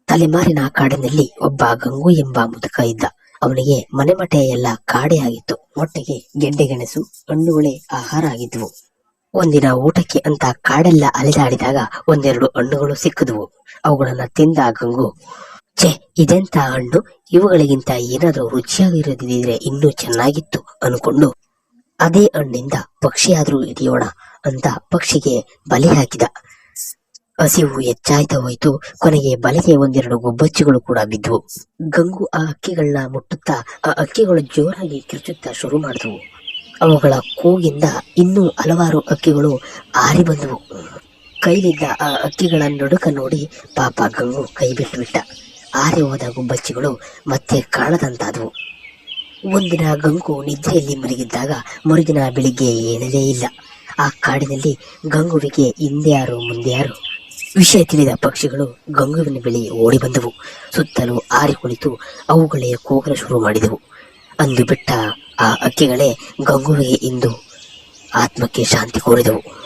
ತಲೆಮಾರಿನ ಕಾಡಿನಲ್ಲಿ ಒಬ್ಬ ಗಂಗು ಎಂಬ ಮುದುಕ ಇದ್ದ. ಅವನಿಗೆ ಮನೆಮಠೆ ಎಲ್ಲ ಕಾಡೇ ಆಗಿತ್ತು. ಒಟ್ಟಿಗೆ ಗೆಡ್ಡೆಗೆಣಸು ಹಣ್ಣುಗಳೇ ಆಹಾರ ಆಗಿದ್ವು. ಒಂದಿನ ಊಟಕ್ಕೆ ಅಂತ ಕಾಡೆಲ್ಲ ಅಲೆದಾಡಿದಾಗ ಒಂದೆರಡು ಹಣ್ಣುಗಳು ಸಿಕ್ಕಿದ್ವು. ಅವುಗಳನ್ನ ತಿಂದ ಗಂಗು, ಛೆ, ಇದೆಂತ ಹಣ್ಣು, ಇವುಗಳಿಗಿಂತ ಏನಾದ್ರೂ ರುಚಿಯಾಗಿರೋದಿದ್ರೆ ಇನ್ನೂ ಚೆನ್ನಾಗಿತ್ತು ಅನ್ಕೊಂಡು ಅದೇ ಹಣ್ಣಿಂದ ಪಕ್ಷಿಯಾದ್ರೂ ಹಿಡಿಯೋಣ ಅಂತ ಪಕ್ಷಿಗೆ ಬಲೆ ಹಾಕಿದ. ಹಸಿವು ಹೆಚ್ಚಾಯ್ತಾ ಹೋಯ್ತು. ಕೊನೆಗೆ ಬಲೆಗೆ ಒಂದೆರಡು ಗುಬ್ಬಚ್ಚಿಗಳು ಕೂಡ ಬಿದ್ವು. ಗಂಗು ಆ ಅಕ್ಕಿಗಳನ್ನ ಮುಟ್ಟುತ್ತಾ ಆ ಅಕ್ಕಿಗಳು ಜೋರಾಗಿ ಕಿರ್ಚುತ್ತಾ ಶುರು ಮಾಡಿದ್ವು. ಅವುಗಳ ಕೂಗಿಂದ ಇನ್ನೂ ಹಲವಾರು ಅಕ್ಕಿಗಳು ಹಾರಿ ಬಂದವು. ಕೈಲಿದ್ದ ಆ ಅಕ್ಕಿಗಳ ನಡುಕ ನೋಡಿ ಪಾಪ ಗಂಗು ಕೈ ಬಿಟ್ಟುಬಿಟ್ಟ. ಹಾರಿ ಹೋದ ಗುಬ್ಬಚ್ಚಿಗಳು ಮತ್ತೆ ಕಾಣದಂತಾದವು. ಒಂದಿನ ಗಂಗು ನಿದ್ರೆಯಲ್ಲಿ ಮಲಗಿದ್ದಾಗ ಮರುದಿನ ಬೆಳಿಗ್ಗೆ ಏಳಲೇ ಇಲ್ಲ. ಆ ಕಾಡಿನಲ್ಲಿ ಗಂಗುವಿಗೆ ಹಿಂದೆ ಯಾರು ಮುಂದೆ ಯಾರು. ವಿಷಯ ತಿಳಿದ ಪಕ್ಷಿಗಳು ಗಂಗುವಿನ ಬಳಿ ಓಡಿ ಬಂದವು. ಸುತ್ತಲೂ ಹಾರಿ ಕುಳಿತು ಅವುಗಳೇ ಕೂಗಲು ಶುರು ಮಾಡಿದವು. ಅಂದು ಬಿಟ್ಟ ಆ ಅಕ್ಕಿಗಳೇ ಗಂಗುವಿಗೆ ಇಂದು ಆತ್ಮಕ್ಕೆ ಶಾಂತಿ ಕೋರಿದವು.